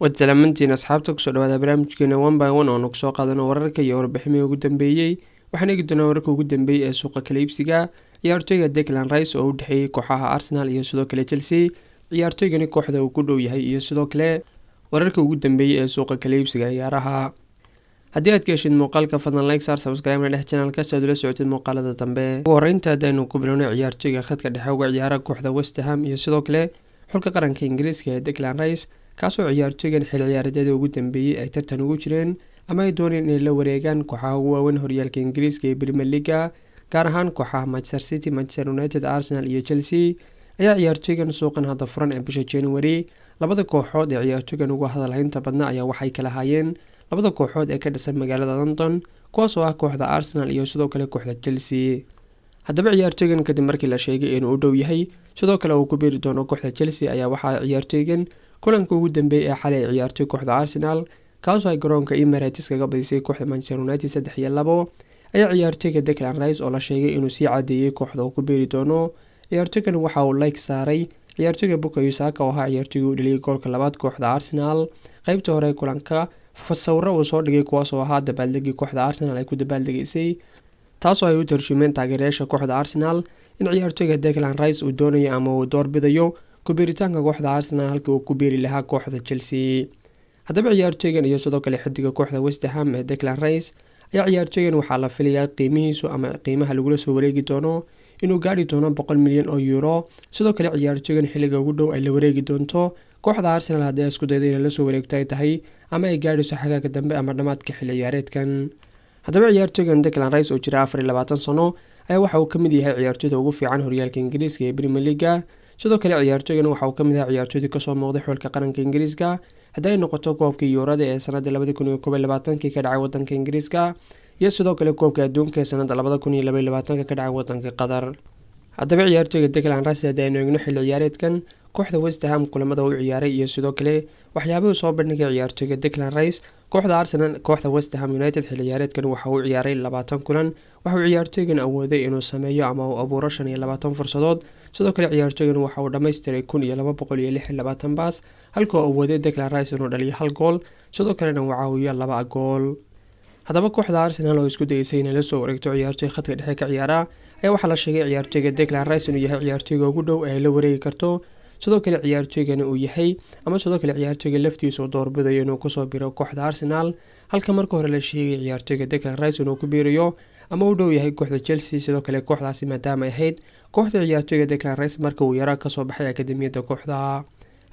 wadalamantiin asxaabta kusoo dhawaada barnaamijkeena 1by1 oo nagu soo qaadano wararka iyo warbixinada ugu dambeeyay. waxaan eegi doonaa wararka ugu dambeeyay ee suuqa kala iibsiga. ciyaartoyga Declan Rice oo u dhaxeeyay kooxaha Arsenal iyo sidoo kale Chelsea. ciyaartoygani kooxda uu ku dhow yahay iyo sidoo kale wararka ugu dambeeyay ee suuqa kala iibsiga ciyaaraha. haddii aad ka heshid muuqaalka fadlan like saar subscribe na channelka si aad ula socotid muuqaalada dambe. ugu horreynta haddaynu ku bilowno ciyaartoyga khadka dhexe uga ciyaara kooxda West Ham iyo sidoo kale xulka qaranka Ingiriiska ee Declan Rice, kaasoo ciyaartoygan xil ciyaareedada ugu dambeeyay ay tartan ugu jireen ama ay dooneen inay la wareegaan kooxaha ugu waaweyn horyaalka Ingiriiska ee Premier League, gaar ahaan kooxaha Manchester City, Manchester United, Arsenal iyo Chelsea. ayaa ciyaartoygan suuqan hadda furan ee bisha January. labada kooxood ee ciyaartoygan ugu hadalhaynta badna ayaa waxay kala hayeen labada kooxood ee ka dhisan magaalada London, kuwaas oo ah kooxda Arsenal iyo sidoo kale kooxda Chelsea. haddaba ciyaartoygan kadib markii la sheegay inuu u dhow yahay sidoo kale uu ku biiri doono kooxda Chelsea, ayaa waxaa ciyaartoygan kulanka ugu dambeeyay ee xalay ciyaartoy kooxda Arsenal, kaasoo ay garoonka Emirates kaga badisay kooxda Manchester United 3-2. ayaa ciyaartoyga Declan Rice oo la sheegay inuu sii cadeeyay kooxda uu ku biiri doono. ciyaartoygan waxa uu like saaray ciyaartoyga Bukayo Saka oo ahaa ciyaartoyga u dhaliyay goolka labaad kooxda Arsenal qaybta hore kulanka. sawirro uu soo dhigay kuwaas oo ahaa dabaaldegii kooxda Arsenal ay ku dabaaldegaysay, taasoo ay u tarjumeen taageerayaasha kooxda Arsenal in ciyaartoyga Declan Rice uu doonayo ama uu doorbidayo ku biiritaanka kooxda Arsenal halkii uu ku biiri lahaa kooxda Chelsea. haddaba ciyaartoygan iyo sidoo kale xidiga kooxda West Ham ee Declan Rice ayaa ciyaartoygan waxaa la filayaa qiimihiisu ama qiimaha lagula soo wareegi doono inuu gaari doono 100 milyan oo euro. sidoo kale ciyaartoygan xilliga ugu dhow ay la wareegi doonto kooxda Arsenal haddii ay isku daydo inay la soo wareegto ay tahay ama ay gaadhiso xagaaga dambe ama dhamaadka xilli ciyaareedkan. haddaba ciyaartoygan Declan Rice oo jira 24 sano ayaa waxa uu ka mid yahay ciyaartoyda ugu fiican horyaalka Ingiriiska ee Premier League. sidoo kale ciyaartoygan waxa uu ka mid yahay ciyaartoyda ka soo muuqday xulka qaranka Ingiriiska haddii ay noqoto koobkii Eurada ee sanadda 2021 ka dhacay wadanka Ingiriiska iyo sidoo kale koobka adduunka ee sanadda 2022 ka dhacay wadanka Qatar. haddaba ciyaartoyga Declan Rice haddii aynu eegno xilli ciyaareedkan kooxda West Ham kulamada uu ciyaaray iyo sidoo kale waxyaabaha soo bandhigay ciyaartoyga Declan Rice. kooxda Arsenal kooxda West Ham United xilli ciyaareedkan waxa uu ciyaaray 20 kulan. waxa uu ciyaartoygan awooday inuu sameeyo ama uu abuuro 25 fursadood. sidoo kale ciyaartoygan waxa uu dhameystiray 1226 baas, halka uu awooday Declan Rice inuu dhaliyo 1 gool, sidoo kalena uu caawiyo 2 gool. haddaba kooxda Arsenal oo isku dayaysay inay la soo wareegto ciyaartoy khadka dhexe ka ciyaara ayaa waxaa la sheegay ciyaartoyga Declan Rice inuu yahay ciyaartoyga ugu dhow ee la wareegi karto. sidoo kale ciyaartoygana uu yahay ama sidoo kale ciyaartoyga laftiisa uu doorbidayo inuu kusoo biro kooxda Arsenal, halka marka hore la sheegay ciyaartoyga Declan Rice inuu ku biirayo ama uu dhow yahay kooxda Chelsea. sidoo kale kooxdaasi maadaama ay ahayd kooxda ciyaartoyga Declan Rice marka uu yaraa kasoo baxay akademiyada kooxda.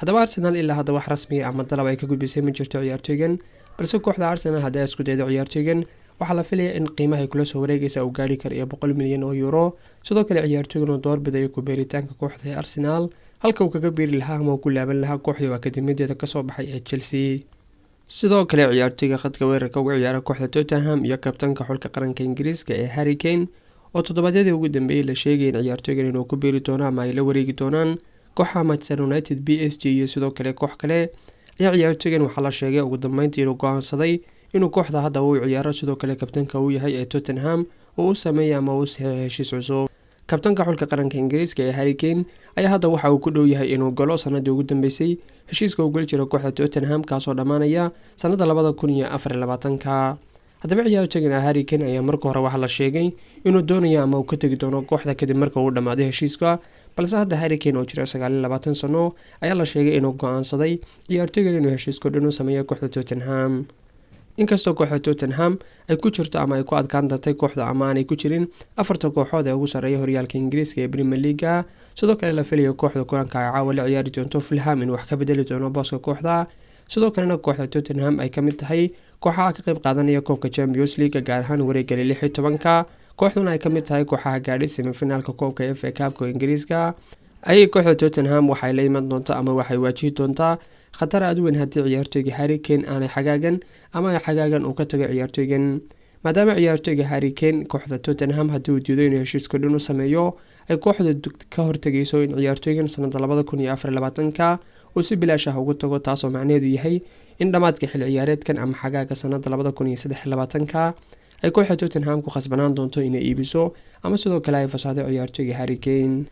haddaba Arsenal ilaa hadda wax rasmi ah ama dalab ay ka gudbisay ma jirto ciyaartoygan, balse kooxda Arsenal haddii ay isku daydo ciyaartoygan waxaa la filayaa in qiimaha kula soo wareegaysa uu gaari karo 100 milyan oo euro. sidoo kale ciyaartoygan uu doorbidayo ku biiritaanka kooxda Arsenal halka uu kaga biiri lahaa ama uu ku laaban lahaa kooxda akademiyadeeda kasoo baxay ee Chelsea. sidoo kale ciyaartoyga khadka weerarka uga ciyaara kooxda Tottenham iyo kabtanka xulka qaranka Ingiriiska ee Harry Kane oo toddobaadyadii ugu dambeeyay la sheegay in ciyaartoygan inuu ku biiri doono ama ay la wareegi doonaan kooxaha Manchester United, PSG iyo sidoo kale koox kale. ayaa ciyaartoygan waxaa la sheegay ugu dambeyntii inuu go'aansaday inuu kooxda hadda uu ciyaaro. sidoo kale kabtanka uu yahay ee Tottenham oo uu sameeyay ama uu saxiixay heshiis cusub. kabtanka xulka qaranka Ingiriiska ee Harry Kane ayaa hadda waxa uu ku dhow yahay inuu galo sanadii ugu dambeysay heshiiska uu gali jiro kooxda Tottenham kaasoo dhamaanaya sanadda 2024. haddaba ciyaartoygan Harry Kane ayaa marka hore waxa la sheegay inuu doonayo ama uu ka tagi doono kooxda kadib marka uu dhamaaday heshiiska, balse hadda Harry Kane oo jira 29 sano ayaa la sheegay inuu go'aansaday ciyaartoygan inuu heshiiska dhan u sameeyo kooxda Tottenham. inkastoo kooxda Tottenham ay ku jirto ama ay ku adkaan doonto kooxda ama aanay ku jirin afarta kooxood ee ugu sareeya horyaalka Ingiriiska ee Premier League, sidoo kale la filayo kooxda kulanka ay caawa la ciyaari doonto Fulham in wax ka bedeli doono booska kooxda. sidoo kalena kooxda Tottenham ay ka mid tahay kooxaha ka qayb qaadanaya koobka Champions League gaar ahaan wareegga 16. kooxduna ay ka mid tahay kooxaha gaadhay semifinaalka koobka FA Cup ee Ingiriiska. ayay kooxda Tottenham waxay la iman doontaa ama waxay waajihi doontaa khatar aad u weyn haddii ciyaartoyga Harry Kane aanay xagaagan ama ay xagaagan uu ka tago ciyaartoygan, maadaama ciyaartoyga Harry Kane kooxda Tottenham haddii uu diido inuu heshiiska dhan u sameeyo ay kooxda ka hortagayso in ciyaartoygan sanadda 2024 uu si bilaash ah ugu tago, taasoo macnaheedu yahay in dhamaadka xilli ciyaareedkan ama xagaaga sanadda 2023 ay kooxda Tottenham ku khasbanaan doonto inay iibiso ama sidoo kale ay fasaxdo ciyaartoyga Harry Kane.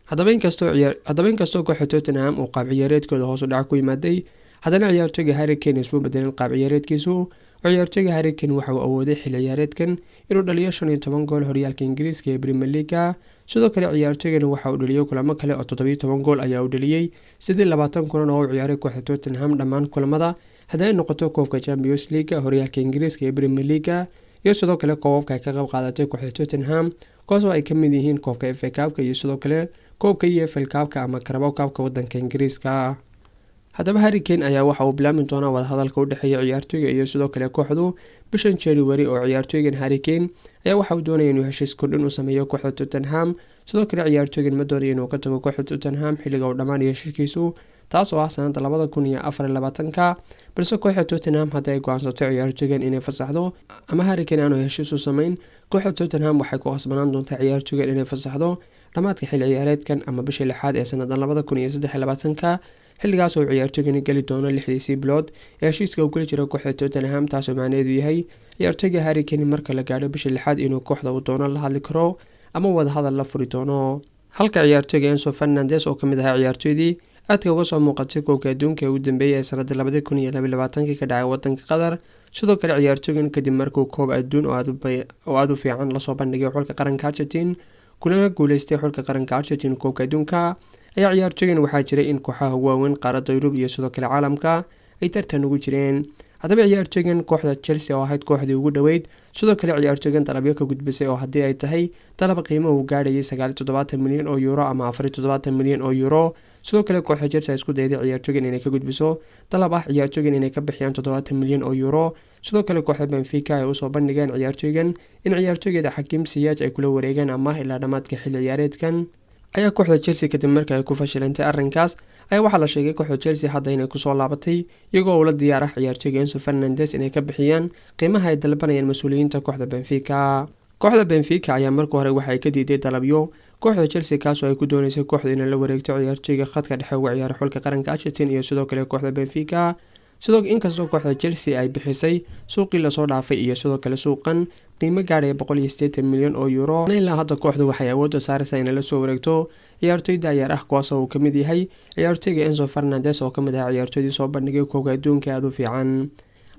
haddaba inkastoo kooxda Tottenham uu qaab ciyaareedkooda hoos u dhac ku yimaaday, haddana ciyaartooyga Harry Kane isma bedelin qaab ciyaareedkiisu. ciyaartooyga Harry Kane waxa uu awooday xilli ciyaareedkan inuu dhaliyo 15 gool horyaalka Ingiriiska ee Premier League. sidoo kale ciyaartooygan waxa uu dhaliyay kulamo kale oo 17 gool ayaa uu dhaliyay 20 kulan oo uu ciyaaray kooxda Tottenham dhammaan kulamada haday noqoto koobka Champions League horyaalka Ingiriiska ee Premier League iyo sidoo kale koobabka ay ka qayb qaadatay kooxda Tottenham kuwaasoo ay ka mid yihiin koobka FA Cup iyo sidoo kale koobka EFL Cup ama Carabao Cup wadanka Ingiriiska. haddaba Harry Kane ayaa waxa uu bilaami doonaa wada hadalka u dhexeeya ciyaartooyga iyo sidoo kale kooxdu bishan January oo ciyaartooygan Harry Kane ayaa waxa uu doonaya inuu heshiis kordhin u sameeyo kooxda Tottenham. sidoo kale ciyaartooygan ma doonayo inuu ka tago kooxda Tottenham xilliga uu dhamaanayo heshiiskiisu taas oo ah sanadda 2024 balse kooxda Tottenham hadda ay go'aansato ciyaartooygan inay fasaxdo ama Harry Kane aanu heshiis u sameyn kooxda Tottenham waxay ku qasbanaan doontaa ciyaartooygan inay fasaxdo dhamaadka xilli ciyaareedkan ama bisha 6 ee sanadda 2023 xilligaas oo ciyaartooygan gali doono 6 bilood ee heshiiska uu kula jiro kooxda Tottenham taas oo macnaheedu yahay ciyaartooyga Harry Kane marka la gaaro bisha 6 inuu kooxda u doono la hadli karo ama wada hadal la furi doono. halka ciyaartooyga Enzo Fernandez oo kamid ah ciyaartooydii aadka uga soo muuqatay koobka adduunka ee ugu dambeeyay ee sanadda 2022 ka dhacay wadanka Qatar. sidoo kale ciyaartooygan kadib markuu koob adduun oo aad u fiican la soo bandhigay xulka qaranka Argentina kulana guuleystay xulka qaranka Argentina koobka adduunka ayaa ciyaartooygan waxaa jiray in kooxaha waaweyn qaaradda Yurub iyo sidoo kale caalamka ay tartan ugu jireen. haddaba ciyaartooygan kooxda Chelsea oo ahayd kooxdii ugu dhaweyd sidoo kale ciyaartooygan dalabyo ka gudbisay oo haddii ay tahay dalab qiimo uu gaadhayay 79 milyan oo euro ama 47 milyan oo euro. sidoo kale kooxda Chelsea isku dayday ciyaartooygan inay ka gudbiso dalab ah ciyaartooygan inay ka bixiyaan 70 milyan oo euro. sidoo kale kooxda Benfica ay u soo bandhigeen ciyaartooygan in ciyaartooygeeda Hakim Ziyech ay kula wareegaan amaah ilaa dhamaadka xilli ciyaareedkan ayaa kooxda Chelsea kadib markii ay ku fashilantay arrinkaas ayaa waxaa la sheegay kooxda Chelsea hadda inay ku soo laabatay iyagoo ula diyaar ah ciyaartooyga Enzo Fernandez inay ka bixiyaan qiimaha ay dalbanayaan mas'uuliyiinta kooxda Benfica. kooxda Benfica ayaa markii hore waxa ay ka diiday dalabyo kooxda Chelsea kaas oo ay ku doonaysay kooxda inay la wareegto ciyaartooyga khadka dhexe uga ciyaara xulka qaranka Argentina iyo sidoo kale kooxda Benfica. sidoo inkastoo kooxda Chelsea ay bixisay suuqii la soo dhaafay iyo sidoo kale suuqan qiimo gaadhay 180 milyan oo euro ilaa hadda kooxdu waxay awood u saaraysaa inay la soo wareegto ciyaartooyda ciyaar ah kuwaas oo ka mid yahay ciyaartooyga Enzo Fernandez oo ka mid ah ciyaartooydii soo bandhigay koobka adduunka aad u fiican.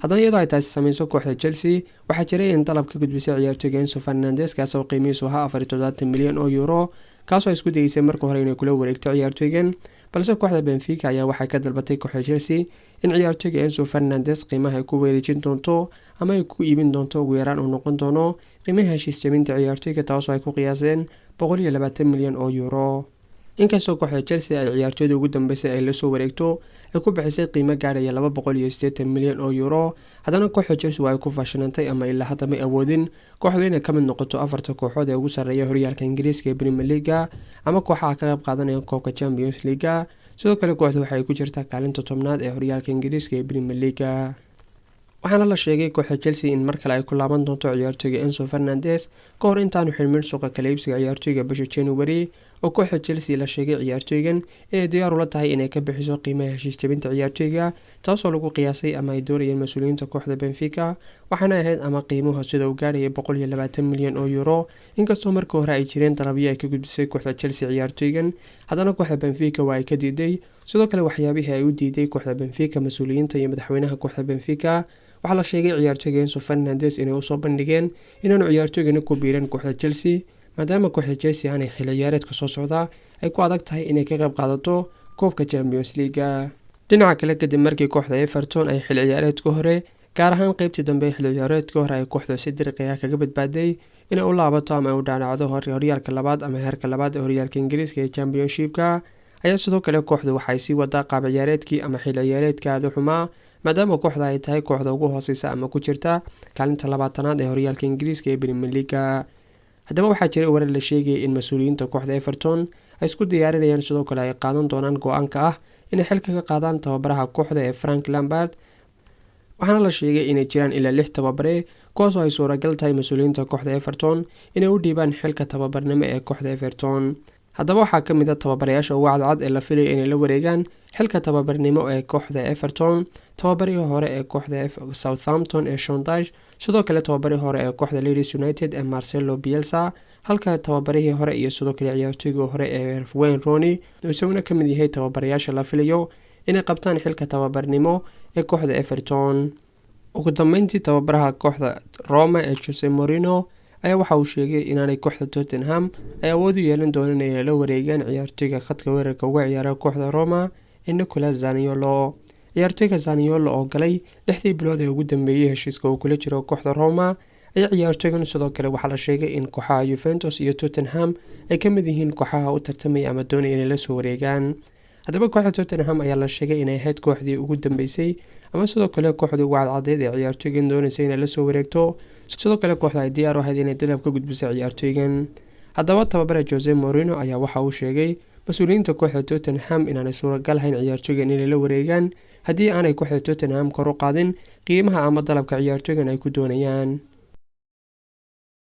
haddana iyadoo ay taasi samayso kooxda Chelsea waxaa jiray in dalab ka gudbisay ciyaartooyga Enzo Fernandez kaas oo qiimihiisu ahaa 47 milyan oo euro kaas oo isku dayeysay markii hore inay kula wareegto ciyaartooygan balse kooxda Benfica ayaa waxay ka dalbatay kooxda Chelsea in ciyaartooyga Enzo Fernandez qiimaha ay ku wareejin doonto ama ay ku iibin doonto ugu yaraan uu noqon doono qiimaha heshiis jabinta ciyaartooyga taas oo ay ku qiyaaseen 120 milyan oo euro. inkastoo kooxda Chelsea ay ciyaartooyda ugu dambeysay ay la soo wareegto ay ku bixisay qiimo gaadhaya 280 milyan oo euro haddana kooxda Chelsea waa ay ku fashilantay ama ilaa hadda ma awoodin kooxdu inay ka mid noqoto afarta kooxood ee ugu sarreeya horyaalka Ingiriiska ee Premier League ama kooxaha ka qayb qaadanaya koobka Champions League. sidoo kale kooxdu waxay ku jirtaa kaalinta 10aad ee horyaalka Ingiriiska ee Premier League. waxaana la sheegay kooxda Chelsea in mar kale ay ku laaban doonto ciyaartooyga Enzo Fernandez ka hor intaanu xilmin suuqa kala iibsiga ciyaartooyga bisha January oo kooxda Chelsea la sheegay ciyaartooygan inay diyaar u la tahay inay ka bixiso qiimaha heshiis jabinta ciyaartooyga taasoo lagu qiyaasay ama ay doonayeen mas'uuliyiinta kooxda Benfica waxaana ahayd ama qiimuhu sida uu gaadhay 120 milyan oo euro. inkastoo markii hore ay jireen dalabyo ay ka gudbisay kooxda Chelsea ciyaartooygan haddana kooxda Benfica waa ay ka diiday. sidoo kale waxyaabihii ay u diiday kooxda Benfica mas'uuliyiinta iyo madaxweynaha kooxda Benfica waxaa la sheegay ciyaartooyga Enzo Fernandez inay u soo bandhigeen inaanu ciyaartooygani ku biirin kooxda Chelsea maadaama kooxda Chelsea aanay xilli ciyaareedka soo socda ay ku adag tahay inay ka qayb qaadato koobka Champions League. dhinaca kale kadib markii kooxda Everton ay xilli ciyaareedka hore gaar ahaan qaybtii dambe xilli ciyaareedka hore ay kooxda si dirqi ah kaga badbaaday inay u laabato ama u dhaanacdo horyaalka labaad ama heerka labaad ee horyaalka Ingiriiska ee Championship-ka ayaa sidoo kale kooxdu waxay sii wadaa qaab ciyaareedkii ama xilli ciyaareedka aad u xumaa maadaama kooxda ay tahay kooxda ugu hooseysa ama ku jirta kaalinta 20aad ee horyaalka Ingiriiska ee Premier League. haddaba waxaa jiray warar la sheegay in mas'uuliyiinta kooxda Everton ay isku diyaarinayaan sidoo kale ay qaadan doonaan go'aanka ah inay xilka ka qaadaan tababaraha kooxda ee Frank Lampard waxaana la sheegay inay jiraan ilaa 6 tababare kuwaas oo ay suuragal tahay mas'uuliyiinta kooxda Everton inay u dhiibaan xilka tababarnimo ee kooxda Everton. haddaba waxaa ka mid ah tababarayaasha ugu cadcad ee la filayo inay la wareegaan xilka tababarnimo ee kooxda Everton tababarihii hore ee kooxda Southampton ee Sean Dyche sidoo kale tababarihii hore ee kooxda Leeds United ee Marcelo Bielsa halka tababarihii hore iyo sidoo kale ciyaartooygii hore ee Wayne Rooney isaguna ka mid yahay tababarayaasha la filayo inay qabtaan xilka tababarnimo ee kooxda Everton. ugu dambeyntii tababaraha kooxda Roma ee Jose Mourinho ayaa waxa uu sheegay inaanay kooxda Tottenham ay awood u yeelan doonin inay la wareegaan ciyaartoyga khadka weerarka uga ciyaara kooxda Roma ee Nicolas Zaniolo. ciyaartoyga Zaniolo oo galay 6 bilood ee ugu dambeeyay heshiiska uu kula jiro kooxda Roma ayaa ciyaartoygan sidoo kale waxaa la sheegay in kooxaha Juventus iyo Tottenham ay ka mid yihiin kooxaha u tartamaya ama doonaya inay la soo wareegaan. haddaba kooxda Tottenham ayaa la sheegay inay ahayd kooxdii ugu dambeysay ama sidoo kale kooxdii ugu cadcadeed ee ciyaartoygan doonaysa inay la soo wareegto, sidoo kale kooxda ay diyaar u ahayd inay dalab ka gudbiso ciyaartoygan. haddaba tababare Jose Mourinho ayaa waxa uu sheegay mas'uuliyiinta kooxda Tottenham inaanay suuragal ahayn ciyaartoygan inay la wareegaan haddii aanay kooxda Tottenham kor u qaadin qiimaha ama dalabka ciyaartoygan ay ku doonayaan.